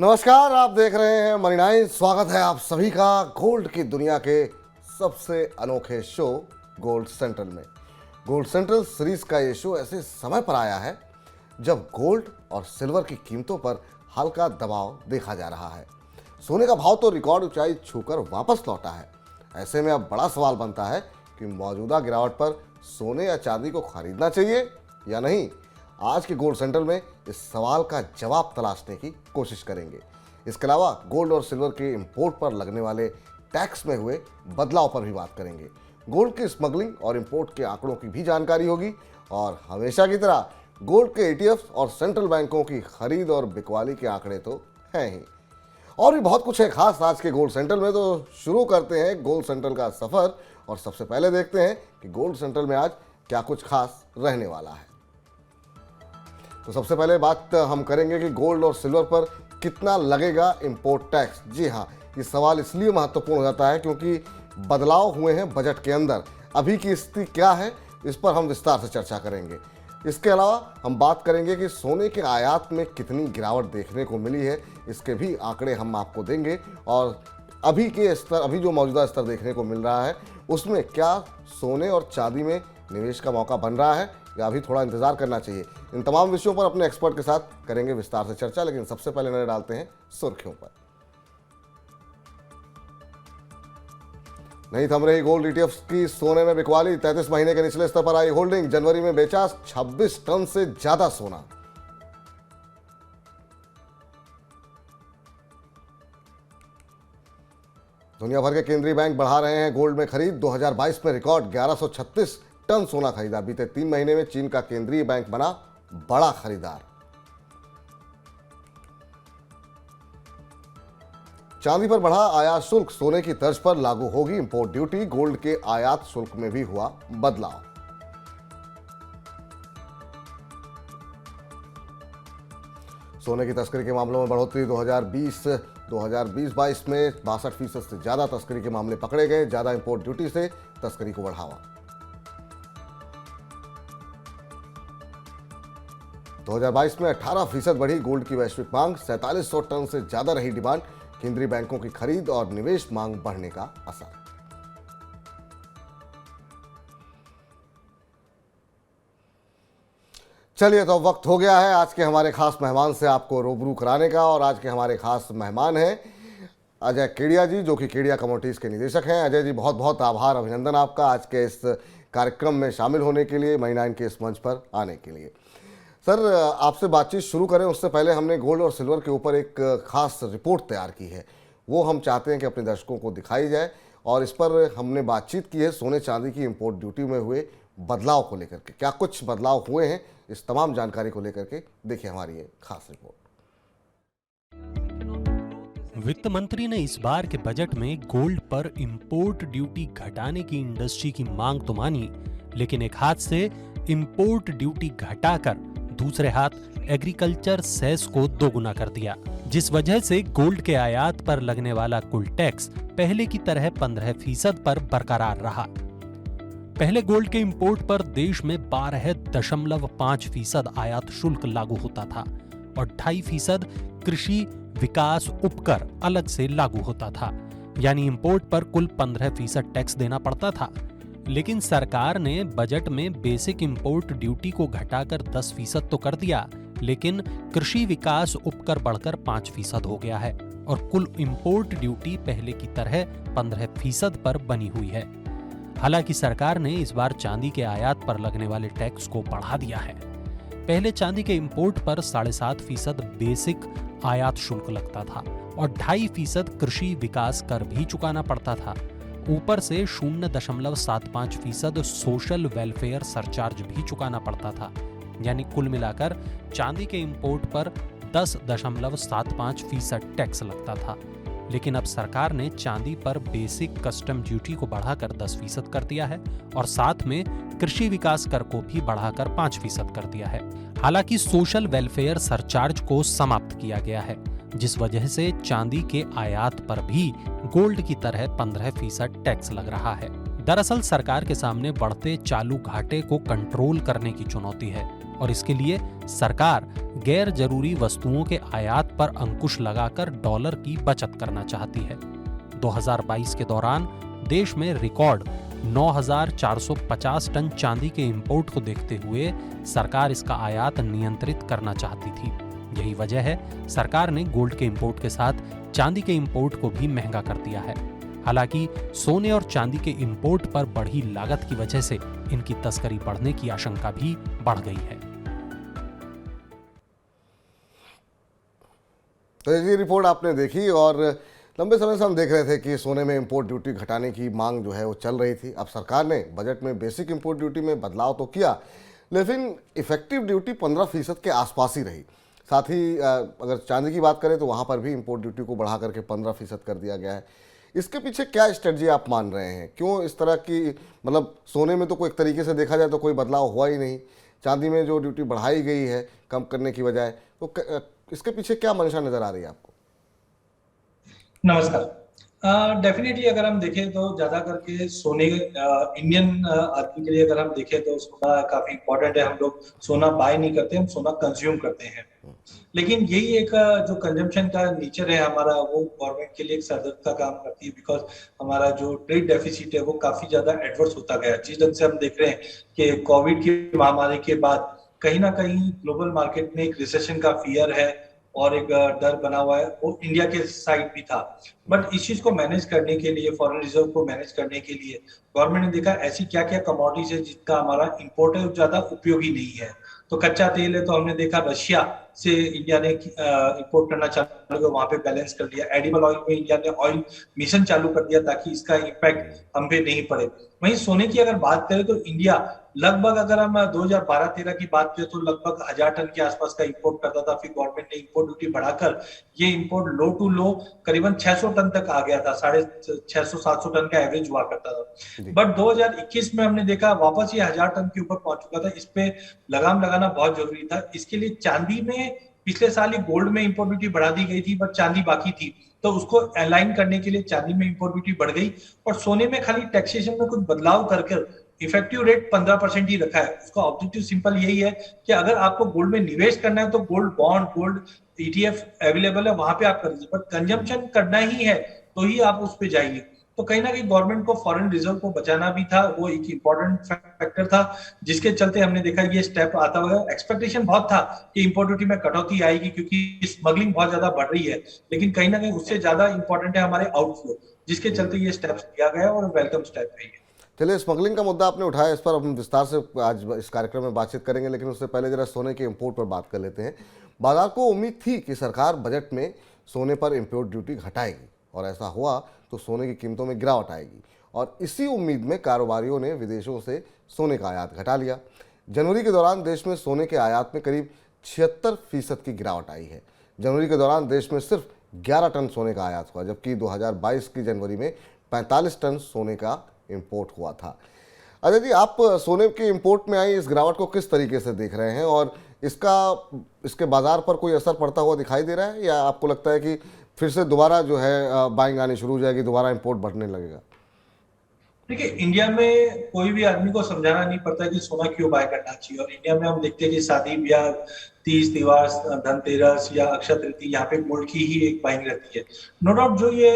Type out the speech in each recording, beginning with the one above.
नमस्कार, आप देख रहे हैं मनी 9। स्वागत है आप सभी का गोल्ड की दुनिया के सबसे अनोखे शो गोल्ड सेंट्रल में। गोल्ड सेंट्रल सीरीज का ये शो ऐसे समय पर आया है जब गोल्ड और सिल्वर की कीमतों पर हल्का दबाव देखा जा रहा है। सोने का भाव तो रिकॉर्ड ऊंचाई छूकर वापस लौटा है। ऐसे में अब बड़ा सवाल बनता है कि मौजूदा गिरावट पर सोने या चांदी को खरीदना चाहिए या नहीं। आज के गोल्ड सेंट्रल में इस सवाल का जवाब तलाशने की कोशिश करेंगे। इसके अलावा गोल्ड और सिल्वर के इंपोर्ट पर लगने वाले टैक्स में हुए बदलाव पर भी बात करेंगे। गोल्ड की स्मगलिंग और इंपोर्ट के आंकड़ों की भी जानकारी होगी और हमेशा की तरह गोल्ड के ETF और सेंट्रल बैंकों की खरीद और बिकवाली के आंकड़े तो हैं ही। और भी बहुत कुछ है खास आज के गोल्ड सेंट्रल में, तो शुरू करते हैं गोल्ड सेंट्रल का सफर और सबसे पहले देखते हैं कि गोल्ड सेंट्रल में आज क्या कुछ खास रहने वाला है। तो सबसे पहले बात हम करेंगे कि गोल्ड और सिल्वर पर कितना लगेगा इंपोर्ट टैक्स। जी हाँ, ये सवाल इसलिए महत्वपूर्ण हो जाता है क्योंकि बदलाव हुए हैं बजट के अंदर। अभी की स्थिति क्या है, इस पर हम विस्तार से चर्चा करेंगे। इसके अलावा हम बात करेंगे कि सोने के आयात में कितनी गिरावट देखने को मिली है, इसके भी आंकड़े हम आपको देंगे। और अभी जो मौजूदा स्तर देखने को मिल रहा है उसमें क्या सोने और चांदी में निवेश का मौका बन रहा है या अभी थोड़ा इंतजार करना चाहिए। इन तमाम विषयों पर अपने एक्सपर्ट के साथ करेंगे विस्तार से चर्चा, लेकिन सबसे पहले नजर डालते हैं सुर्खियों पर। नहीं थम रही गोल्ड ETF की सोने में बिकवाली। 33 महीने के निचले स्तर पर आई होल्डिंग। जनवरी में बेचा 26 टन से ज्यादा सोना। दुनिया भर के केंद्रीय बैंक बढ़ा रहे हैं गोल्ड में खरीद। 2022 में रिकॉर्ड 1136 टन सोना खरीदा। बीते 3 महीने में चीन का केंद्रीय बैंक बना बड़ा खरीदार। चांदी पर बढ़ा आयात शुल्क। सोने की तर्ज पर लागू होगी इंपोर्ट ड्यूटी। गोल्ड के आयात शुल्क में भी हुआ बदलाव। सोने की तस्करी के मामलों में बढ़ोतरी। 2020-22 में 62% से ज्यादा तस्करी के मामले पकड़े गए। ज्यादा इंपोर्ट ड्यूटी से तस्करी को बढ़ावा। 2022 में 18% बढ़ी गोल्ड की वैश्विक मांग। 4700 टन से ज्यादा रही डिमांड। केंद्रीय बैंकों की खरीद और निवेश मांग बढ़ने का असर। चलिए, तो वक्त हो गया है आज के हमारे खास मेहमान से आपको रूबरू कराने का। और आज के हमारे खास मेहमान हैं अजय केडिया जी, जो कि केडिया कमोडिटीज के निदेशक हैं। अजय जी, बहुत बहुत आभार, अभिनंदन आपका आज के इस कार्यक्रम में शामिल होने के लिए, मनी 9 के इस मंच पर आने के लिए। सर, आपसे बातचीत शुरू करें उससे पहले हमने गोल्ड और सिल्वर के ऊपर एक खास रिपोर्ट तैयार की है, वो हम चाहते हैं कि अपने दर्शकों को दिखाई जाए। और इस पर हमने बातचीत की है सोने चांदी की इंपोर्ट ड्यूटी में हुए बदलाव को लेकर के। क्या कुछ बदलाव हुए हैं, इस तमाम जानकारी को लेकर के देखिए हमारी ये खास रिपोर्ट। वित्त मंत्री ने इस बार के बजट में गोल्ड पर इंपोर्ट ड्यूटी घटाने की इंडस्ट्री की मांग तो मानी, लेकिन एक हाथ से इंपोर्ट ड्यूटी घटाकर दूसरे हाथ एग्रीकल्चर सेस को दोगुना कर दिया, जिस वजह से गोल्ड के आयात पर लगने वाला कुल टैक्स पहले की तरह 15% पर बरकरार रहा। पहले गोल्ड के इंपोर्ट पर देश में 12.5% आयात शुल्क लागू होता था और 2.5% कृषि विकास उपकर अलग से लागू होता था, यानी इंपोर्ट पर कुल 15% टैक्स देना पड़ता था। लेकिन सरकार ने बजट में बेसिक इंपोर्ट ड्यूटी को घटाकर 10% तो कर दिया, लेकिन कृषि विकास उपकर बढ़कर 5% हो गया है और कुल इंपोर्ट ड्यूटी पहले की तरह 15% पर बनी हुई है। हालांकि सरकार ने इस बार चांदी के आयात पर लगने वाले टैक्स को बढ़ा दिया है। पहले चांदी के इंपोर्ट पर 7.5% बेसिक आयात शुल्क लगता था और 2.5% कृषि विकास कर भी चुकाना पड़ता था। ऊपर से 0.75% सोशल वेलफेयर सरचार्ज भी चुकाना पड़ता था, यानी कुल मिलाकर चांदी के इंपोर्ट पर 10.75% टैक्स लगता था। लेकिन अब सरकार ने चांदी पर बेसिक कस्टम ड्यूटी को बढ़ाकर 10% कर दिया है और साथ में कृषि विकास कर को भी बढ़ाकर 5% कर दिया है। हालांकि सोशल वेलफेयर सरचार्ज को समाप्त किया गया है, जिस वजह से चांदी के आयात पर भी गोल्ड की तरह 15% टैक्स लग रहा है। दरअसल सरकार के सामने बढ़ते चालू घाटे को कंट्रोल करने की चुनौती है और इसके लिए सरकार गैर जरूरी वस्तुओं के आयात पर अंकुश लगाकर डॉलर की बचत करना चाहती है। 2022 के दौरान देश में रिकॉर्ड 9,450 टन चांदी के इंपोर्ट को देखते हुए सरकार इसका आयात नियंत्रित करना चाहती थी। यही वजह है सरकार ने गोल्ड के इंपोर्ट के साथ चांदी के इंपोर्ट को भी महंगा कर दिया है। हालांकि सोने और चांदी के इंपोर्ट पर बढ़ी लागत की वजह से इनकी तस्करी बढ़ने की आशंका भी बढ़ गई है। तो ये रिपोर्ट आपने देखी और लंबे समय से हम देख रहे थे कि सोने में इंपोर्ट ड्यूटी घटाने की मांग जो है वो चल रही थी। अब सरकार ने बजट में बेसिक इंपोर्ट ड्यूटी में बदलाव तो किया, लेकिन इफेक्टिव ड्यूटी 15% के आसपास ही रही। साथ ही अगर चांदी की बात करें तो वहाँ पर भी इंपोर्ट ड्यूटी को बढ़ा करके 15% कर दिया गया है। इसके पीछे क्या स्ट्रेटजी आप मान रहे हैं? क्यों इस तरह की, मतलब सोने में तो कोई एक तरीके से देखा जाए तो कोई बदलाव हुआ ही नहीं, चांदी में जो ड्यूटी बढ़ाई गई है कम करने की बजाय, तो इसके पीछे क्या मंशा नज़र आ रही है आपको? नमस्कार। डेफिनेटली अगर हम देखें तो ज्यादा करके सोने इंडियन आदमी के लिए अगर हम देखें तो सोना काफी इंपॉर्टेंट है। हम लोग सोना बाय नहीं करते, हम सोना कंज्यूम करते हैं। लेकिन यही एक जो कंजम्पशन का नेचर है हमारा, वो गवर्नमेंट के लिए एक सरदर्द का काम करती है। बिकॉज हमारा जो ट्रेड डेफिसिट है वो काफी ज्यादा एडवर्स होता गया। जिस ढंग से हम देख रहे हैं कि कोविड की महामारी के बाद कहीं ना कहीं ग्लोबल मार्केट में एक रिसेशन का फियर है और एक डर बना हुआ है, वो इंडिया के साइड भी था। बट इस चीज को मैनेज करने के लिए, फॉरेन रिजर्व को मैनेज करने के लिए गवर्नमेंट ने देखा ऐसी क्या क्या कमोडिटीज है जिसका हमारा इंपोर्ट है ज्यादा उपयोगी नहीं है। तो कच्चा तेल है तो हमने देखा रशिया से इंडिया ने इंपोर्ट करना चालू किया, वहां पे बैलेंस कर लिया। एडिबल ऑयल में इंडिया ने ऑयल मिशन चालू कर दिया ताकि इसका इम्पैक्ट हम पे नहीं पड़े। वहीं सोने की अगर बात करें तो इंडिया लगभग, अगर हम 2012-13 की बात करें तो लगभग 1000 टन के आसपास का इंपोर्ट करता था। फिर गवर्नमेंट ने इंपोर्ट ड्यूटी बढ़ाकर ये इंपोर्ट लो टू लो करीबन 600 टन तक आ गया था। 650-700 टन का एवरेज हुआ करता था। बट 2021 में हमने देखा वापस ये 1000 टन के ऊपर पहुंच चुका था। इस पे लगाम लगाना बहुत जरूरी था। इसके लिए चांदी में पिछले साल ही गोल्ड में इंपोर्ट ड्यूटी बढ़ा दी गई थी, बट चांदी बाकी थी, तो उसको अलाइन करने के लिए चांदी में इंपोर्ट ड्यूटी बढ़ गई। और सोने में खाली टैक्सेशन में कुछ बदलाव करके इफेक्टिव रेट 15% ही रखा है। उसका ऑब्जेक्टिव सिंपल यही है कि अगर आपको गोल्ड में निवेश करना है तो gold bond, gold ETF available है, वहां पे आप कर दीजिए। बट कंजम्पशन करना ही है तो ही आप उस पर जाइए। तो कहीं ना कहीं गवर्नमेंट को फॉरेन रिजर्व को बचाना भी था, वो एक इंपॉर्टेंट फैक्टर था, जिसके चलते हमने देखा ये स्टेप आता हुआ। एक्सपेक्टेशन बहुत था कि इंपोर्ट ड्यूटी में कटौती आएगी क्योंकि स्मगलिंग बहुत ज्यादा बढ़ रही है, लेकिन कहीं ना कहीं उससे ज्यादा इंपॉर्टेंट है हमारे आउटफ्लो, जिसके चलते ये स्टेप्स लिया गया और वेलकम स्टेप है। चलिए, स्मगलिंग का मुद्दा आपने उठाया, इस पर हम विस्तार से आज इस कार्यक्रम में बातचीत करेंगे, लेकिन उससे पहले जरा सोने के इंपोर्ट पर बात कर लेते हैं। बाजार को उम्मीद थी कि सरकार बजट में सोने पर इंपोर्ट ड्यूटी घटाएगी और ऐसा हुआ तो सोने की कीमतों में गिरावट आएगी, और इसी उम्मीद में कारोबारियों ने विदेशों से सोने का आयात घटा लिया। जनवरी के दौरान देश में सोने के आयात में करीब 76% की गिरावट आई है। जनवरी के दौरान देश में सिर्फ 11 टन सोने का आयात हुआ, जबकि 2022 की जनवरी में 45 टन सोने का इंपोर्ट हुआ था। अजय जी, आप सोने के इंपोर्ट में आई इस गिरावट को किस तरीके से देख रहे हैं, और इसके बाजार पर कोई असर पड़ता हुआ दिखाई दे रहा है, या आपको लगता है कि फिर से दोबारा जो है बाइंग आनी शुरू हो जाएगी, दोबारा इंपोर्ट बढ़ने लगेगा? देखिए, इंडिया में कोई भी आदमी को समझाना नहीं पड़ता कि सोना क्यों बाय करना चाहिए। और इंडिया में हम देखते हैं कि शादी ब्याह, तीज त्योहार, धनतेरस या अक्षय तृतीया, यहाँ पे गोल्ड की ही एक बाइंग रहती है। नो डाउट जो ये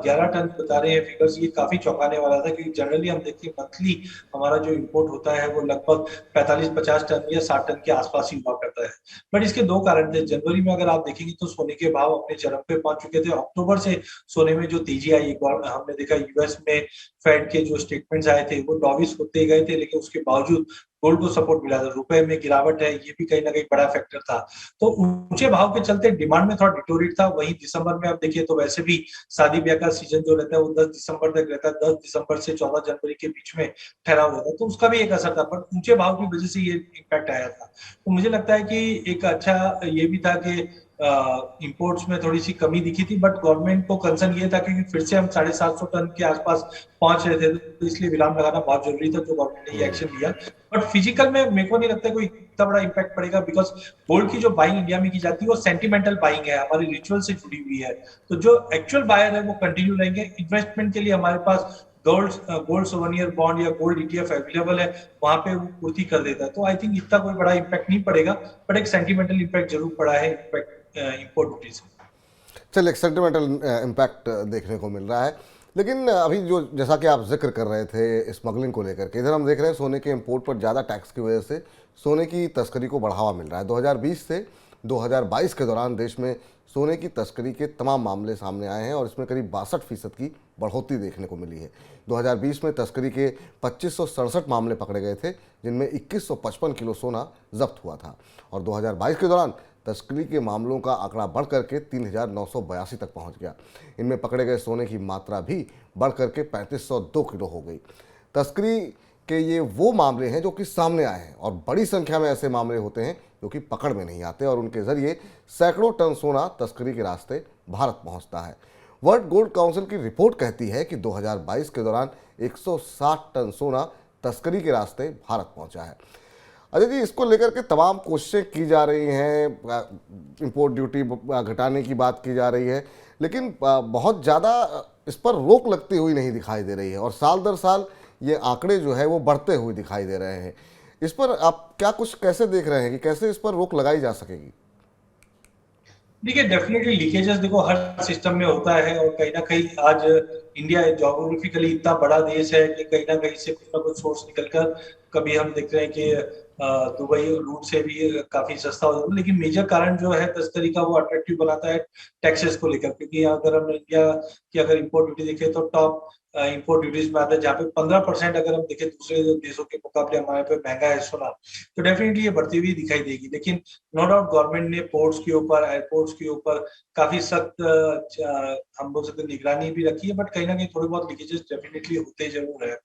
11 टन बता रहे हैं फिगर्स, ये काफी चौंकाने वाला था, क्योंकि जनरली हम देखते हैं मंथली हमारा जो इंपोर्ट होता है वो लगभग 45-50 टन या 60 टन के आसपास ही हुआ करता है। बट इसके दो कारण थे। जनवरी में अगर आप देखेंगे तो सोने के भाव अपने चरम पे पहुंच चुके थे। अक्टूबर से सोने में जो तेजी आई, एक बार हमने देखा यूएस में फेड के जो स्टेटमेंट्स आए थे वो डॉविश होते गए थे, लेकिन उसके बावजूद गोल्ड को सपोर्ट मिला था। रुपए में गिरावट है, ये भी कहीं ना कहीं बड़ा फैक्टर था। तो ऊंचे भाव के चलते डिमांड में थोड़ा डिटोरेट था। वहीं दिसंबर में आप देखिए तो वैसे भी शादी ब्याह का सीजन जो रहता है वो 10 दिसंबर तक रहता है। 10 दिसंबर से 14 जनवरी के बीच में ठहराव रहता है, तो उसका भी एक असर था। पर ऊंचे भाव की वजह से ये इम्पैक्ट आया था। तो मुझे लगता है कि एक अच्छा ये भी था कि इंपोर्ट्स में थोड़ी सी कमी दिखी थी। बट गवर्नमेंट को कंसर्न ये था कि फिर से हम 750 टन के आसपास पहुंच रहे थे, तो इसलिए विराम लगाना बहुत जरूरी था, जो गवर्नमेंट ने ये एक्शन लिया। बट फिजिकल में मेरे को नहीं लगता कोई इतना बड़ा इम्पैक्ट पड़ेगा, बिकॉज गोल्ड की जो बाइंग इंडिया में की जाती है वो सेंटिमेंटल बाइंग है, हमारी रिचुअल से जुड़ी हुई है। तो जो एक्चुअल बायर है वो कंटिन्यू रहेंगे। इन्वेस्टमेंट के लिए हमारे पास गोल्ड गोल्ड सोवेनियर बॉन्ड या गोल्ड ईटीएफ अवेलेबल है, वहां पे वो पूर्ति कर देता है। तो आई थिंक इतना कोई बड़ा इम्पैक्ट नहीं पड़ेगा, बट एक सेंटिमेंटल इम्पैक्ट जरूर पड़ा है इम्पोर्ट ड्यूटी से। चलिए, एक सेंटिमेंटल इम्पैक्ट देखने को मिल रहा है। लेकिन अभी जो जैसा कि आप जिक्र कर रहे थे स्मगलिंग को लेकर के, इधर हम देख रहे हैं सोने के इंपोर्ट पर ज़्यादा टैक्स की वजह से सोने की तस्करी को बढ़ावा मिल रहा है। 2020 से 2022 के दौरान देश में सोने की तस्करी के तमाम मामले सामने आए हैं और इसमें करीब 62% की बढ़ोतरी देखने को मिली है। 2020 में तस्करी के 2567 मामले पकड़े गए थे, जिनमें 2155 किलो सोना जब्त हुआ था और 2022 के दौरान तस्करी के मामलों का आंकड़ा बढ़ करके 3982 तक पहुंच गया। इनमें पकड़े गए सोने की मात्रा भी बढ़ करके 3502 किलो हो गई। तस्करी के ये वो मामले हैं जो कि सामने आए हैं और बड़ी संख्या में ऐसे मामले होते हैं जो कि पकड़ में नहीं आते और उनके जरिए सैकड़ों टन सोना तस्करी के रास्ते भारत पहुंचता है। वर्ल्ड गोल्ड काउंसिल की रिपोर्ट कहती है कि 2022 के दौरान 160 टन सोना तस्करी के रास्ते भारत पहुंचा है। अजय जी, इसको लेकर के तमाम कोशिशें की जा रही हैं, इंपोर्ट ड्यूटी घटाने की बात की जा रही है, लेकिन बहुत ज़्यादा इस पर रोक लगती हुई नहीं दिखाई दे रही है और साल दर साल ये आंकड़े जो है वो बढ़ते हुए दिखाई दे रहे हैं। इस पर आप क्या कुछ कैसे देख रहे हैं कि कैसे इस पर रोक लगाई जा सकेगी? देखिए, डेफिनेटली लीकेजेस देखो हर सिस्टम में होता है और कहीं ना कहीं आज इंडिया ज्योग्राफिकली इतना बड़ा देश है कि कहीं ना कहीं से कुछ ना कुछ सोर्स निकलकर, कभी हम देख रहे हैं कि दुबई रूट से भी काफी सस्ता हो जाता है। लेकिन मेजर कारण जो है तस्करी का वो अट्रैक्टिव बनाता है टैक्सेस को लेकर, क्योंकि अगर हम इंडिया की अगर इम्पोर्ट ड्यूटी देखें तो टॉप इम्पोर्ट ड्यूटीज में आता है, जहाँ पे 15% अगर हम देखें दूसरे देशों के मुकाबले हमारे पे महंगा है सोना, तो डेफिनेटली ये बढ़ती हुई दिखाई देगी। लेकिन नो डाउट गवर्नमेंट ने पोर्ट्स के ऊपर, एयरपोर्ट्स के ऊपर काफी सख्त हम बोल सकते निगरानी भी रखी है, बट कहीं ना कहीं थोड़े बहुत लीकेजेस डेफिनेटली होते जरूर है।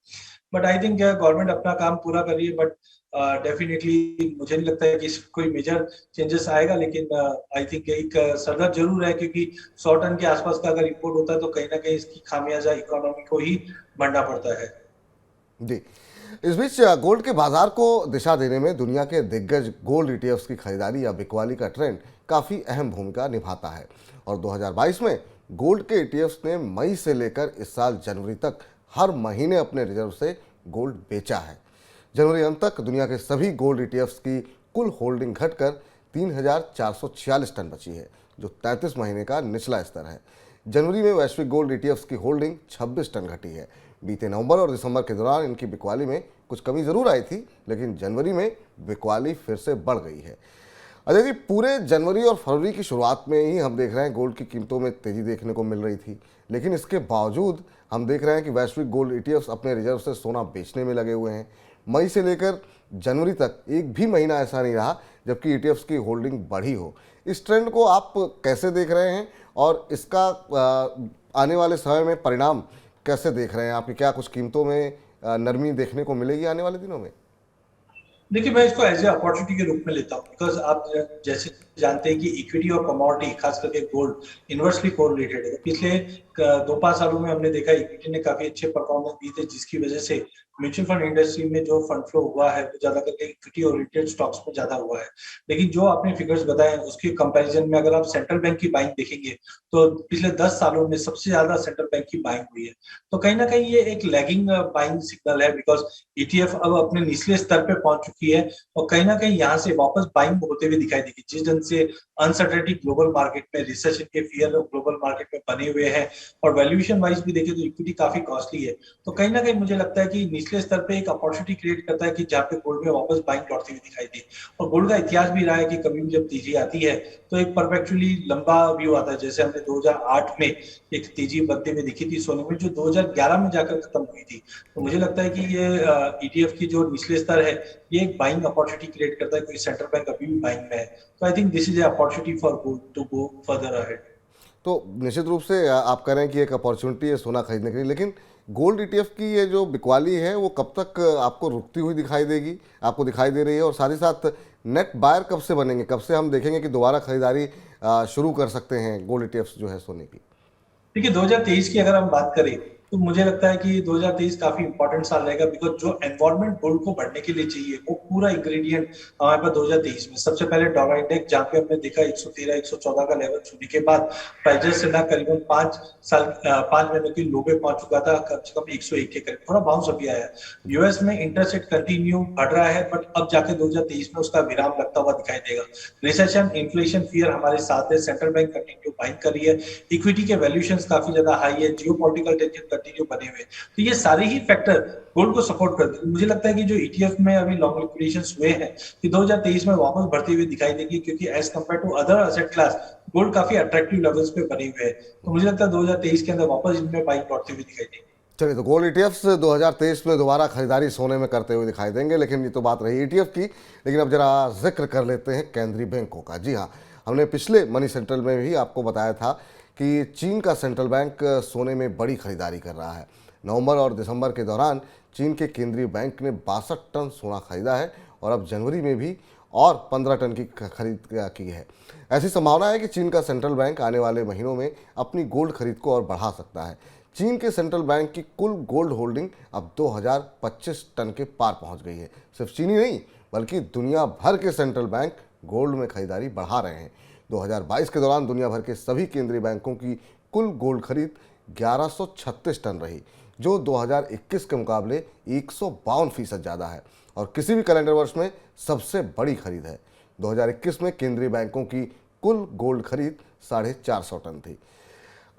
बट आई थिंक गवर्नमेंट अपना काम पूरा कर रही है, बट डेफिनेटली मुझे नहीं लगता है कि कोई मेजर चेंजेस आएगा। लेकिन आई थिंक एक सदर जरूर है, क्योंकि 100 टन के आसपास का अगर इंपोर्ट होता है तो कहीं ना कहीं इसकी खामियाजा इकोनॉमी को ही भरना पड़ता है। जी, इस बीच गोल्ड के बाजार को दिशा देने में दुनिया के दिग्गज गोल्ड ईटीएफ्स की खरीदारी या बिकवाली का ट्रेंड काफ़ी अहम भूमिका निभाता है और 2022 में गोल्ड के ईटीएफ्स ने मई से लेकर इस साल जनवरी तक हर महीने अपने रिजर्व से गोल्ड बेचा है। जनवरी अंत तक दुनिया के सभी गोल्ड ईटीएफ्स की कुल होल्डिंग घटकर 3446 टन बची है, जो 33 महीने का निचला स्तर है। जनवरी में वैश्विक गोल्ड ईटीएफ्स की होल्डिंग 26 टन घटी है। बीते नवंबर और दिसंबर के दौरान इनकी बिकवाली में कुछ कमी जरूर आई थी, लेकिन जनवरी में बिकवाली फिर से बढ़ गई है। अजय जी, पूरे जनवरी और फरवरी की शुरुआत में ही हम देख रहे हैं गोल्ड की कीमतों में तेजी देखने को मिल रही थी, लेकिन इसके बावजूद हम देख रहे हैं कि वैश्विक गोल्ड ईटीएफ्स अपने रिजर्व से सोना बेचने में लगे हुए हैं। मई से लेकर जनवरी तक एक भी महीना ऐसा नहीं रहा जबकि ईटीएफ्स की होल्डिंग बढ़ी हो। इस ट्रेंड को आप कैसे देख रहे हैं और इसका आने वाले समय में परिणाम कैसे देख रहे हैं? आपकी क्या कुछ कीमतों में नरमी देखने को मिलेगी आने वाले दिनों में? देखिए, मैं इसको एज ए अपॉर्चुनिटी के रूप में लेता हूँ, बिकॉज आप जैसे जानते हैं कि इक्विटी और कमोडिटी खास करके गोल्ड इन्वर्सली कोरिलेटेड है। पिछले 2-5 सालों में हमने देखा इक्विटी ने काफी अच्छे परफॉर्मेंस दी थे, जिसकी वजह से म्यूचुअल फंड इंडस्ट्री में जो फंड फ्लो हुआ है वो ज्यादा करके इक्विटी ओरिएंटेड स्टॉक्स में ज्यादा हुआ है। लेकिन जो आपने फिगर्स बताए उसके कंपैरिजन में अगर आप सेंट्रल बैंक की बाइंग देखेंगे तो पिछले 10 सालों में सबसे ज्यादा सेंट्रल बैंक की बाइंग हुई है। तो कहीं ना कहीं ये एक लैगिंग बाइंग सिग्नल है, बिकॉज ईटीएफ अब अपने निचले स्तर पे पहुंच चुकी है और कहीं ना कहीं यहाँ से वापस बाइंग होते हुए दिखाई देगी। जिस ढंग से अनसर्टेनिटी ग्लोबल मार्केट में, रिसेशन के फियर ग्लोबल मार्केट में बने हुए हैं और वैल्यूएशन वाइज भी देखें तो इक्विटी काफी कॉस्टली है। तो कहीं ना कहीं मुझे लगता है कि निचले स्तर पे एक अपॉर्चुनिटी क्रिएट करता है कि जहाँ पे गोल्ड में वापस बाइंग लौटती हुई दिखाई दी। और गोल्ड का इतिहास भी रहा है कि कभी भी जब तेजी आती है तो एक परपेचुअली लंबा व्यू आता है। जैसे हमने 2008 में एक तेजी बनते हुए दिखी थी सोने में, जो 2011 में जाकर खत्म हुई थी। तो मुझे लगता है कि ये ईटीएफ की जो निचले स्तर है ये एक बाइंग अपॉर्चुनिटी क्रिएट करता है, क्योंकि सेंट्रल बैंक अभी भी बाइंग में है। तो I think this is a opportunity for gold to go further ahead. तो निश्चित रूप से आप कह रहे हैं कि एक अपॉर्चुनिटी है सोना खरीदने के लिए, लेकिन गोल्ड ईटीएफ की ये जो बिकवाली है वो कब तक आपको रुकती हुई दिखाई देगी, आपको दिखाई दे रही है? और साथ ही साथ नेट बायर कब से बनेंगे, कब से हम देखेंगे कि दोबारा खरीदारी शुरू कर सकते हैं गोल्ड ईटीएफ्स जो है सोने की? देखिए, 2023 की अगर हम बात करें तो मुझे लगता है कि 2023 काफी इंपॉर्टेंट साल रहेगा, बिकॉज जो एनवायरमेंट गोल्ड को बढ़ने के लिए चाहिए वो पूरा इंग्रेडिएंट हमारे पास 2023 में। सबसे पहले डॉलर इंडेक्स, जहाँ पे हमने देखा 113 114 का लेवल छूने के बाद प्राइजेस से ना करीबन 5 महीनों की लो पे पहुंच चुका था, कम से कम 101 के करीब, थोड़ा बाउंस अभी आया है। यूएस में इंटरेस्ट रेट कंटिन्यू बढ़ रहा है, बट अब जाके 2023 में उसका विराम लगता हुआ दिखाई देगा। रिसेशन, इन्फ्लेशन फियर हमारे साथ है, सेंट्रल बैंक कंटिन्यू बाइंग कर रही है, इक्विटी के वैल्यूएशंस काफी ज्यादा हाई है, जियोपॉलिटिकल टेंशन कंटिन्यू बने हुए। तो ये सारे ही फैक्टर गोल्ड को सपोर्ट करते हैं। मुझे लगता है कि जो ईटीएफ में अभी लॉन्ग लिक्विडेशंस हुए हैं कि 2023 में वापस बढ़ते हुए दिखाई देंगे, क्योंकि as compare to other asset class gold काफी अट्रैक्टिव लेवल्स पे बने हुए हैं। तो मुझे लगता है 2023 के अंदर वापस इनमें बाइंग बढ़ते हुए दिखाई देंगे। चलिए, तो गोल्ड ईटीएफ्स 2023 में दोबारा खरीदारी सोने में करते हुए दिखाई देंगे। लेकिन ये तो बात रही ईटीएफ की, लेकिन अब जरा जिक्र कर लेते हैं केंद्रीय बैंकों का। जी हाँ, हमने पिछले मनी सेंट्रल में भी आपको बताया था कि चीन का सेंट्रल बैंक सोने में बड़ी खरीदारी कर रहा है। नवंबर और दिसंबर के दौरान चीन के केंद्रीय बैंक ने 62 टन सोना खरीदा है और अब जनवरी में भी और 15 टन की खरीद की है। ऐसी संभावना है कि चीन का सेंट्रल बैंक आने वाले महीनों में अपनी गोल्ड खरीद को और बढ़ा सकता है। चीन के सेंट्रल बैंक की कुल गोल्ड होल्डिंग अब 2025 टन के पार पहुंच गई है। सिर्फ चीनी नहीं, बल्कि दुनिया भर के सेंट्रल बैंक गोल्ड में खरीदारी बढ़ा रहे हैं। 2022 के दौरान दुनिया भर के सभी केंद्रीय बैंकों की कुल गोल्ड खरीद 1136 टन रही, जो 2021 के मुकाबले 152% ज़्यादा है और किसी भी कैलेंडर वर्ष में सबसे बड़ी खरीद है। 2021 में केंद्रीय बैंकों की कुल गोल्ड खरीद 450 टन थी।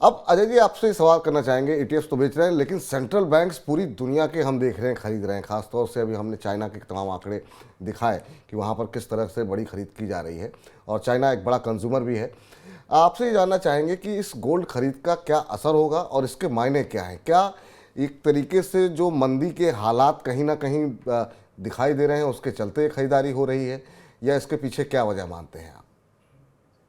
अब अजय जी, आपसे सवाल करना चाहेंगे, ईटीएफ तो बेच रहे हैं, लेकिन सेंट्रल बैंक्स पूरी दुनिया के हम देख रहे हैं खरीद रहे हैं। खासतौर से अभी हमने चाइना के तमाम आंकड़े दिखाए कि वहाँ पर किस तरह से बड़ी खरीद की जा रही है और चाइना एक बड़ा कंज्यूमर भी है। आपसे ये जानना चाहेंगे कि इस गोल्ड खरीद का क्या असर होगा और इसके मायने क्या हैं? क्या एक तरीके से जो मंदी के हालात कहीं ना कहीं दिखाई दे रहे हैं उसके चलते खरीदारी हो रही है, या इसके पीछे क्या वजह मानते हैं आप?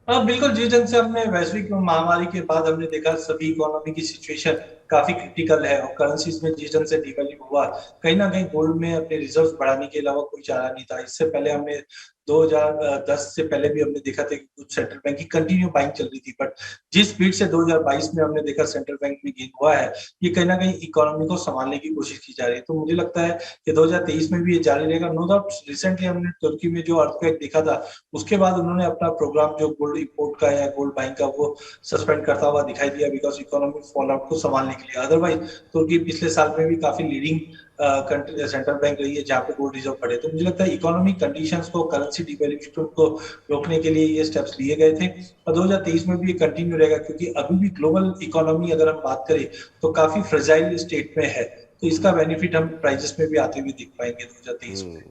हाँ बिल्कुल, जिस ढंग से हमने वैश्विक महामारी के बाद हमने देखा सभी इकोनॉमी की सिचुएशन काफी क्रिटिकल है और करेंसीज में जिस ढंग से डिवैल्यू हुआ, कहीं ना कहीं गोल्ड में अपने रिजर्व्स बढ़ाने के अलावा कोई चारा नहीं था। इससे पहले हमने 2010 से पहले भी हमने देखा था कि कुछ सेंट्रल बैंक की कंटिन्यू बाइंग चल रही थी, बट जिस स्पीड से 2022 में हमने देखा सेंट्रल बैंक में गेन हुआ है, ये कहीं ना कहीं इकोनॉमी को संभालने की कोशिश की जा रही है। तो मुझे लगता है कि 2023 में भी ये जारी रहेगा। नो डाउट, रिसेंटली हमने तुर्की में जो अर्थक्वेक देखा था, उसके बाद उन्होंने अपना प्रोग्राम जो गोल्ड इंपोर्ट का या गोल्ड बाइंग का वो सस्पेंड करता हुआ दिखाई दिया, बिकॉज इकोनॉमिक फॉल आउट को संभालने के लिए। अदरवाइज तुर्की पिछले साल में भी काफी लीडिंग सेंट्रल बैंक रही है जहाँ पे गोल्ड रिजर्व बढ़े। तो मुझे लगता है इकोनॉमिक कंडीशंस को, करेंसी डिवैल्यूएशन को रोकने के लिए ये स्टेप्स लिए गए थे और 2023 में भी ये कंटिन्यू रहेगा, क्योंकि अभी भी ग्लोबल इकोनॉमी अगर हम बात करें तो काफी फ्रेजाइल स्टेट में है। तो इसका बेनिफिट हम प्राइजेस में भी आते हुए देख पाएंगे 2023 में।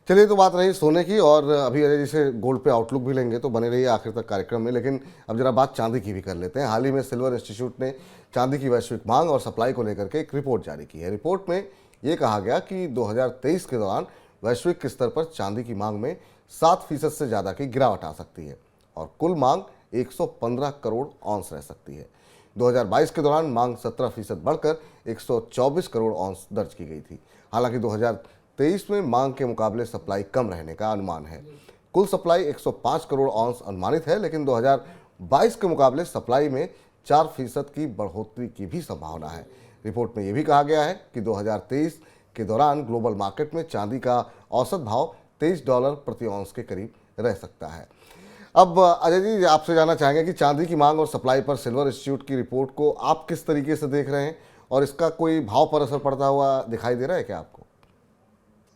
चलिए, तो बात रही सोने की, और अभी अजय जी से गोल्ड पे आउटलुक भी लेंगे, तो बने रहिए आखिर तक कार्यक्रम में। लेकिन अब जरा बात चांदी की भी कर लेते हैं। हाल ही में सिल्वर इंस्टीट्यूट ने चांदी की वैश्विक मांग और सप्लाई को लेकर के एक रिपोर्ट जारी की है। रिपोर्ट में ये कहा गया कि 2023 के दौरान वैश्विक स्तर पर चांदी की मांग में 7% से ज़्यादा की गिरावट आ सकती है और कुल मांग 115 करोड़ औंस रह सकती है। 2022 के दौरान मांग 17% बढ़कर 124 करोड़ औंस दर्ज की गई थी। हालांकि 2023 में मांग के मुकाबले सप्लाई कम रहने का अनुमान है। कुल सप्लाई 105 करोड़ औंस अनुमानित है, लेकिन 2022 के मुकाबले सप्लाई में 4% की बढ़ोतरी की भी संभावना है। रिपोर्ट में यह भी कहा गया है कि 2023 के दौरान ग्लोबल मार्केट में चांदी का औसत भाव $23 प्रति औंस के करीब रह सकता है। अब अजय जी, आपसे जानना चाहेंगे कि चांदी की मांग और सप्लाई पर सिल्वर इंस्टीट्यूट की रिपोर्ट को आप किस तरीके से देख रहे हैं और इसका कोई भाव पर असर पड़ता हुआ दिखाई दे रहा है क्या आपको?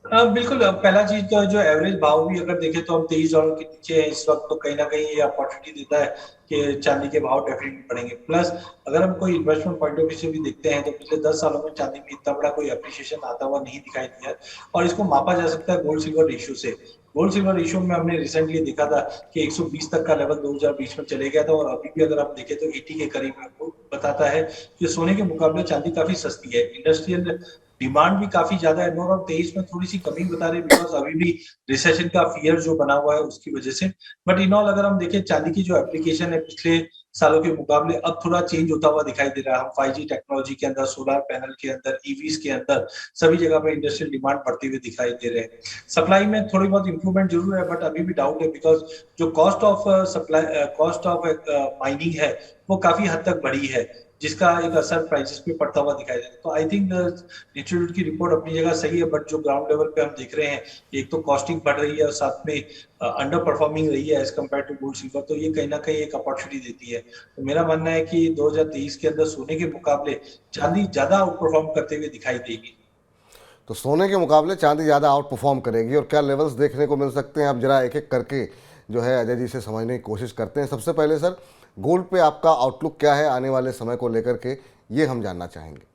बिल्कुल, पहला चीज तो जो एवरेज भाव भी अगर देखें तो हम $23 के नीचे है इस वक्त, तो कहीं ना कहीं ये अपॉर्चुनिटी देता है कि चांदी के भाव डेफिनेटली बढ़ेंगे। प्लस अगर हम कोई इन्वेस्टमेंट पॉइंट ऑफ व्यू से भी देखते हैं तो पिछले 10 सालों में चांदी में इतना बड़ा कोई अप्रिशिएशन आता हुआ नहीं दिखाई दिया, और इसको मापा जा सकता है गोल्ड सिल्वर रेशियो से। गोल्ड सिल्वर रेशियो में हमने रिसेंटली देखा था कि 120 तक का लेवल 2020 में चले गया था, और अभी भी अगर आप देखें तो 80 के करीब है। वो बताता है कि सोने के मुकाबले चांदी काफी सस्ती है। इंडस्ट्रियल डिमांड भी काफी ज्यादा है। 2023 में थोड़ी सी कमी बता रहे, बिकॉज अभी भी रिसेशन का फियर जो बना हुआ है उसकी वजह से। बट इन ऑल अगर हम देखें चांदी की जो एप्लीकेशन है पिछले सालों के मुकाबले अब थोड़ा चेंज होता हुआ दिखाई दे रहा है। हम 5G टेक्नोलॉजी के अंदर, सोलर पैनल के अंदर, ईवीज के अंदर सभी जगह पे इंडस्ट्रियल डिमांड बढ़ती हुई दिखाई दे रहे हैं। सप्लाई में थोड़ी बहुत इंप्रूवमेंट जरूर है, बट अभी भी डाउट है, बिकॉज जो cost of supply, cost of mining है वो काफी हद तक बढ़ी है। जिसका एक असर प्राइसेस पे पड़ता हुआ दिखाई देता है। तो आई थिंक इंस्टीट्यूट की रिपोर्ट अपनी जगह सही है, बट जो ग्राउंड लेवल पे हम देख रहे हैं, एक तो कॉस्टिंग बढ़ रही है और साथ में अंडर परफॉर्मिंग रही है as compare to gold silver, तो ये कहीं ना कहीं एक अपॉर्चुनिटी देती है। तो मेरा मानना है कि 2023 के अंदर सोने के मुकाबले चांदी ज्यादा आउट परफॉर्म करते हुए दिखाई देगी। तो सोने के मुकाबले चांदी ज़्यादा आउट परफॉर्म करेगी, और क्या लेवल्स देखने को मिल सकते हैं, आप जरा एक एक करके जो है अजय जी से समझने की कोशिश करते हैं। सबसे पहले सर, गोल्ड पे आपका आउटलुक क्या है आने वाले समय को लेकर के, ये हम जानना चाहेंगे।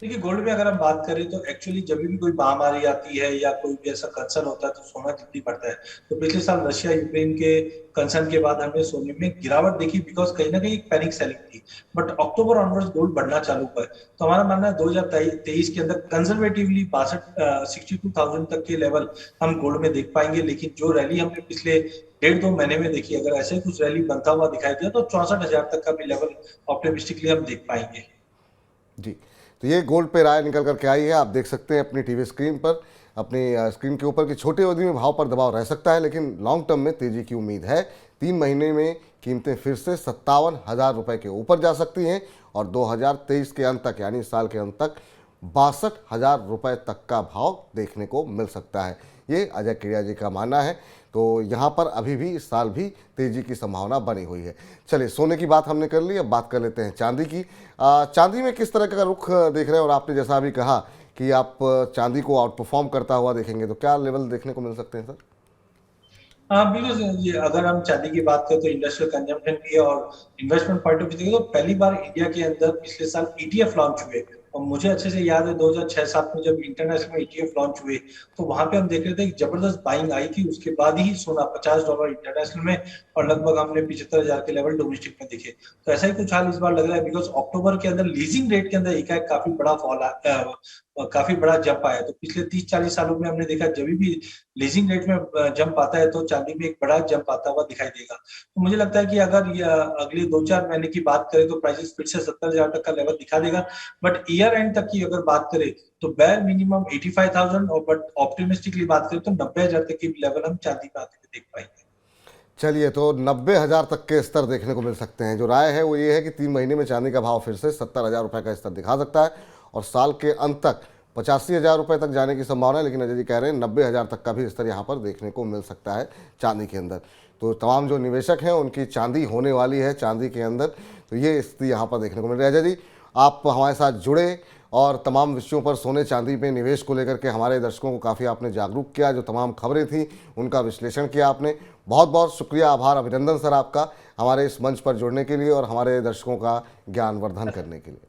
देखिए, गोल्ड में अगर हम बात करें तो एक्चुअली जब भी कोई महामारी आती है या कोई भी ऐसा कंसर्न होता है तो सोना जल्दी बढ़ता है। तो पिछले साल रशिया यूक्रेन के कंसर्न के बाद हमने सोने में गिरावट देखी, बिकॉज कहीं ना कहीं एक पैनिक सेलिंग थी। बट अक्टूबर ऑनवर्ड्स गोल्ड बढ़ना चालू हुआ है। तो हमारा मानना है 2023 के अंदर कंजर्वेटिवली 62,000 तक के लेवल हम गोल्ड में देख पाएंगे। लेकिन जो रैली हमने पिछले 1.5-2 महीने में देखी, अगर ऐसे ही कुछ रैली बनता हुआ दिखाई दिया तो 64,000 तक का भी लेवल ऑप्टिमिस्टिकली हम देख पाएंगे। जी, तो ये गोल्ड पे राय निकल करके आई है, आप देख सकते हैं अपनी टीवी स्क्रीन पर, अपनी स्क्रीन के ऊपर कि छोटी अवधि में भाव पर दबाव रह सकता है, लेकिन लॉन्ग टर्म में तेजी की उम्मीद है। 3 महीने में कीमतें फिर से 57,000 रुपये के ऊपर जा सकती हैं, और 2023 के अंत तक, यानी साल के अंत तक 62,000 रुपये तक का भाव देखने को मिल सकता है। ये अजय केडिया जी का मानना है। तो यहाँ पर अभी भी इस साल भी तेजी की संभावना बनी हुई है। चलिए, सोने की बात हमने कर ली, अब बात कर लेते हैं चांदी की। चांदी में किस तरह का रुख देख रहे हैं, और आपने जैसा अभी कहा कि आप चांदी को आउट परफॉर्म करता हुआ देखेंगे, तो क्या लेवल देखने को मिल सकते हैं सर? हाँ बिल्कुल, ये अगर हम चांदी की बात करें तो इंडस्ट्रियल कंजम्पशन भी है और इन्वेस्टमेंट पॉइंट ऑफ व्यू देखें तो पहली बार इंडिया के अंदर पिछले साल ईटीएफ लॉन्च हुए। और मुझे अच्छे से याद है 2006-07 में जब इंटरनेशनल में ईटीएफ लॉन्च हुए तो वहां पे हम देख रहे थे कि जबरदस्त बाइंग आई थी। उसके बाद ही सोना $50 इंटरनेशनल में और लगभग हमने 75,000 के लेवल डोमेस्टिक में देखे। तो ऐसा ही कुछ हाल इस बार लग रहा है, बिकॉज अक्टूबर के अंदर लीजिंग रेट के अंदर एकाएक काफी बड़ा काफी बड़ा जंप आया। तो पिछले 30-40 सालों में हमने देखा जब भी लीजिंग रेट में जंप आता है तो चांदी में एक बड़ा जंप आता हुआ दिखाई देगा। तो मुझे लगता है कि अगर अगले 2-4 महीने की बात करें तो प्राइसेस फिर से 70,000 तक का लेवल दिखा देगा। बट ईयर एंड तक की अगर बात करें तो बैर मिनिमम 85,000 और बट ऑप्टिमिस्टिकली बात करें तो 90,000 तक की लेवल हम चांदी पे आते हुए देख पाएंगे। चलिए, तो 90,000 तक के स्तर देखने को मिल सकते हैं। जो राय है वो ये है कि 3 महीने में चांदी का भाव फिर से 70,000 रुपये का स्तर दिखा सकता है, और साल के अंत तक 85,000 रुपये तक जाने की संभावना है। लेकिन अजय जी कह रहे हैं 90,000 तक का भी स्तर यहाँ पर देखने को मिल सकता है चांदी के अंदर। तो तमाम जो निवेशक हैं उनकी चांदी होने वाली है चांदी के अंदर, तो ये स्थिति यहाँ पर देखने को मिल रही है। अजय जी, आप हमारे साथ जुड़े और तमाम विषयों पर, सोने चांदी पे निवेश को लेकर के हमारे दर्शकों को काफ़ी आपने जागरूक किया। जो तमाम खबरें थी उनका विश्लेषण किया आपने। बहुत बहुत शुक्रिया, आभार, अभिनंदन सर आपका हमारे इस मंच पर जुड़ने के लिए और हमारे दर्शकों का ज्ञानवर्धन करने के लिए।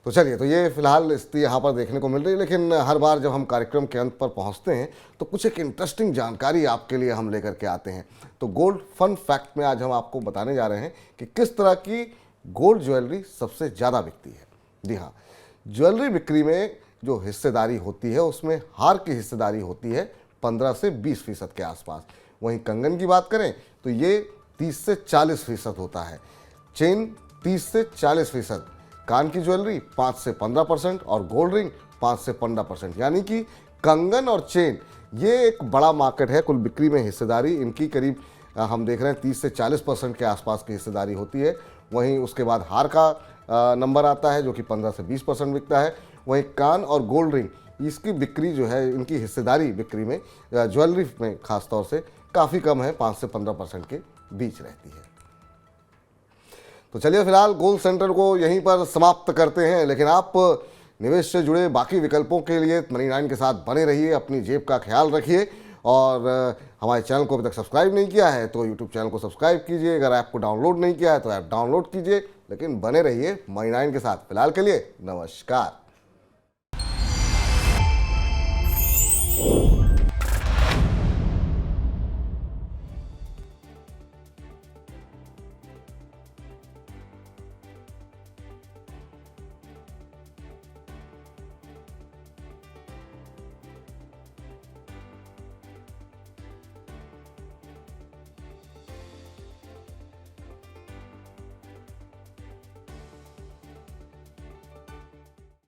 तो चलिए, तो ये फिलहाल स्थिति यहाँ पर देखने को मिल रही है। लेकिन हर बार जब हम कार्यक्रम के अंत पर पहुँचते हैं तो कुछ एक इंटरेस्टिंग जानकारी आपके लिए हम लेकर के आते हैं। तो गोल्ड फन फैक्ट में आज हम आपको बताने जा रहे हैं कि किस तरह की गोल्ड ज्वेलरी सबसे ज़्यादा बिकती है। जी हाँ, ज्वेलरी बिक्री में जो हिस्सेदारी होती है उसमें हार की हिस्सेदारी होती है 15 से 20% के आसपास। वहीं कंगन की बात करें तो ये 30 से 40% होता है, चेन 30 से 40%, कान की ज्वेलरी 5 से 15% और गोल्ड रिंग 5 से 15%। यानी कि कंगन और चेन ये एक बड़ा मार्केट है। कुल बिक्री में हिस्सेदारी इनकी करीब हम देख रहे हैं 30 से 40% के आसपास की हिस्सेदारी होती है। वहीं उसके बाद हार का नंबर आता है जो कि 15 से 20% बिकता है। वहीं कान और गोल्ड रिंग इसकी बिक्री जो है, इनकी हिस्सेदारी बिक्री में ज्वेलरी में खास तौर से काफ़ी कम है, 5 से 15% के बीच रहती है। तो चलिए, फिलहाल गोल्ड सेंटर को यहीं पर समाप्त करते हैं। लेकिन आप निवेश से जुड़े बाकी विकल्पों के लिए मनी9 के साथ बने रहिए, अपनी जेब का ख्याल रखिए। और हमारे चैनल को अभी तक सब्सक्राइब नहीं किया है तो यूट्यूब चैनल को सब्सक्राइब कीजिए। अगर ऐप को डाउनलोड नहीं किया है तो ऐप डाउनलोड कीजिए। लेकिन बने रहिए मनी9 के साथ। फिलहाल के लिए नमस्कार।